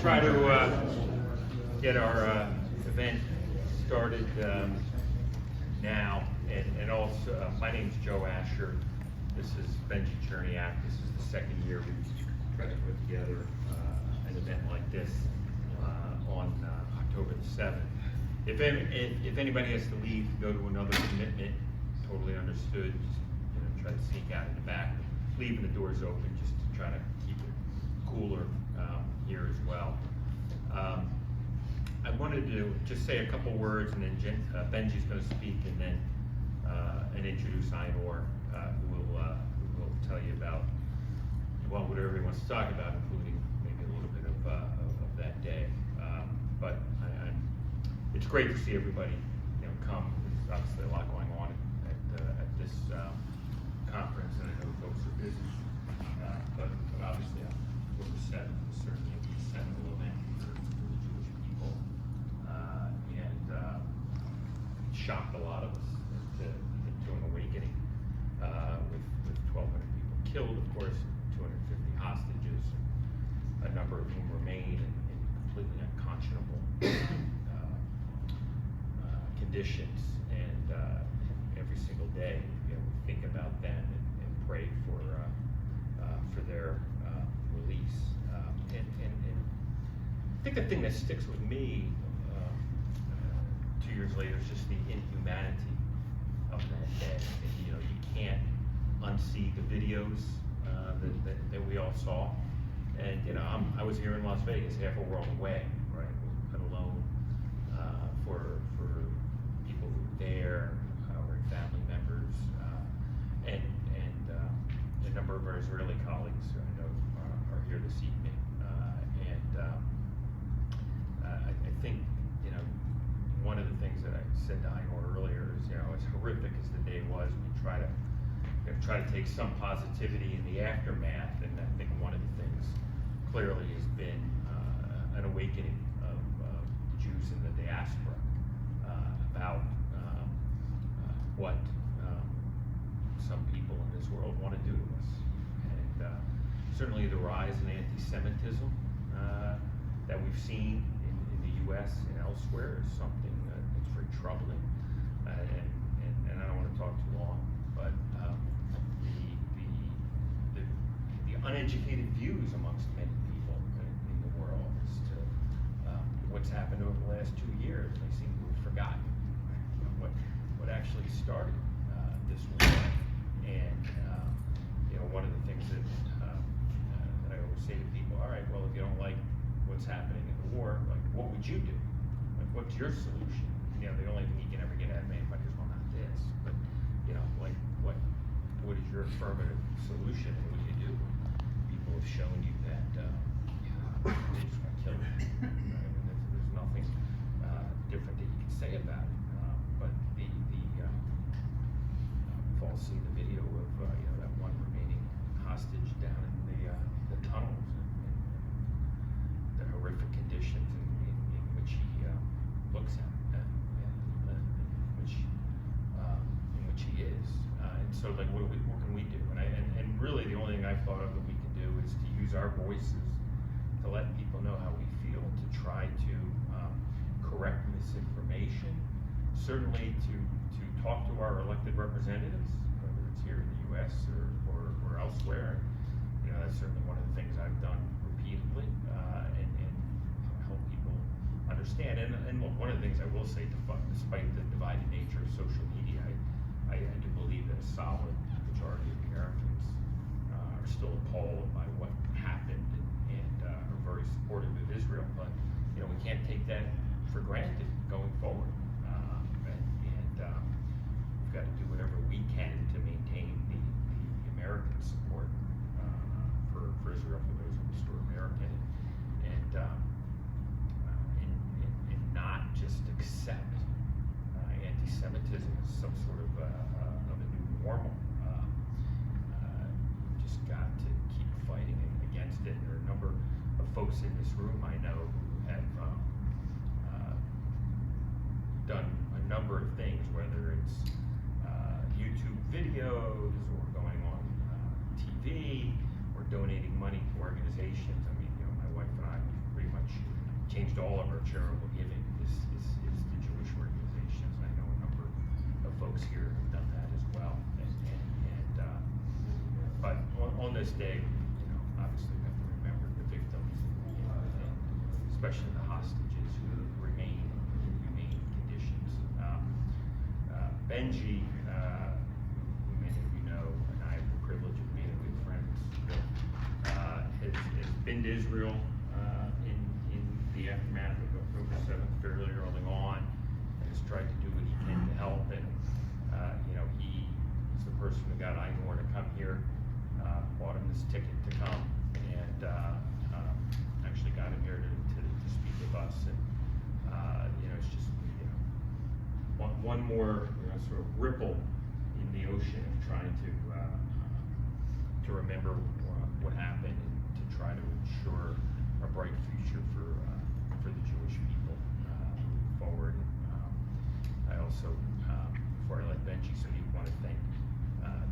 try to get our event started now, and also my name's Joe Asher. This is Benji Cherniak. This is the second year we've tried to put together an event like this on October the 7th. If anybody has to leave to go to another commitment, totally understood. Just try to sneak out in the back, leaving the doors open just to try to keep it cooler here as well. I wanted to just say a couple words, and then Benji's going to speak, and then introduce Einor, who will tell you about whatever he wants to talk about, including maybe a little bit of that day. But it's great to see everybody come. There's obviously a lot going on at this conference, and I know folks are busy. But obviously, October 7th is certainly a seminal event for the Jewish people, and it shocked a lot of us to an awakening with 1,200 people killed, of course, 250 hostages, a number of whom remain in completely unconscionable conditions, and every single day we think about them and pray for their release. And I think the thing that sticks with me 2 years later is just the inhumanity of that day. And, you can't unsee the videos that we all saw. And I was here in Las Vegas, half a world away, right? Let alone for people who were there, or family members, and a number of our Israeli colleagues who I know are here this evening. I think one of the things that I said to Einor earlier is as horrific as the day was, we try to take some positivity in the aftermath, and I think one of the things clearly has been an awakening of Jews in the diaspora about what some people in this world want to do to us. And certainly the rise in anti-Semitism that we've seen in the U.S. and elsewhere is something that's very troubling. And I don't want to talk too long, but the uneducated views amongst many people in the world as to what's happened over the last 2 years. They seem to have forgotten what actually started this war. And one of the things that I always say to people, all right, well, if you don't like what's happening in the war, like, what would you do? Like, what's your solution? The only thing you can ever get at me, like, is, well, not this, but like, what is your affirmative solution, and what do you do? People have shown you that they just want to kill you. Right? And there's nothing different that you can say about it. But we've all seen the video of that one remaining hostage down in the tunnels, and the horrific conditions in which he looks at, and in which he is. And so, like, what can we do? And really, the only thing I've thought of that we can do is to use our voices to let people know how we feel, to try to correct misinformation, certainly to talk to our elected representatives, whether it's here in the U.S. or elsewhere. That's certainly one of the things I've done repeatedly, and help people understand. And look, one of the things I will say, despite the divided nature of social media, I do believe that a solid majority of Americans are still appalled by what happened and are very supportive of Israel. But we can't take that for granted going forward. We've got to do whatever we can to maintain the American support for Israel, for those who are American, and not just accept anti-Semitism as some sort of a new normal. We've just got to keep fighting against it. There are a number of folks in this room I know who have done a number of things, whether it's YouTube videos or going on TV or donating money to organizations. I mean, my wife and I pretty much changed all of our charitable giving is the Jewish organizations. I know a number of folks here have done that as well. But on this day, obviously we have to remember the victims and especially the hostages who remain in inhumane conditions. Benji, who many of you know, and I have the privilege of being good friends with, has been to Israel in the aftermath of October 7th fairly early on, and has tried to do what he can to help. And he is the person who got Igor to come here, bought him this ticket to come, and actually got him here to speak with us. And it's just one more sort of ripple in the ocean of trying to remember what happened and to try to ensure a bright future for the Jewish people moving forward. I also, before I let Benji speak, want to thank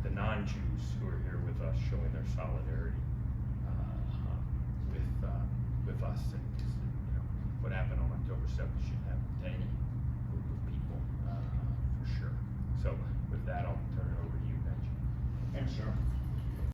the non-Jews who are here with us, showing their solidarity with us. And what happened on October 7th shouldn't happen to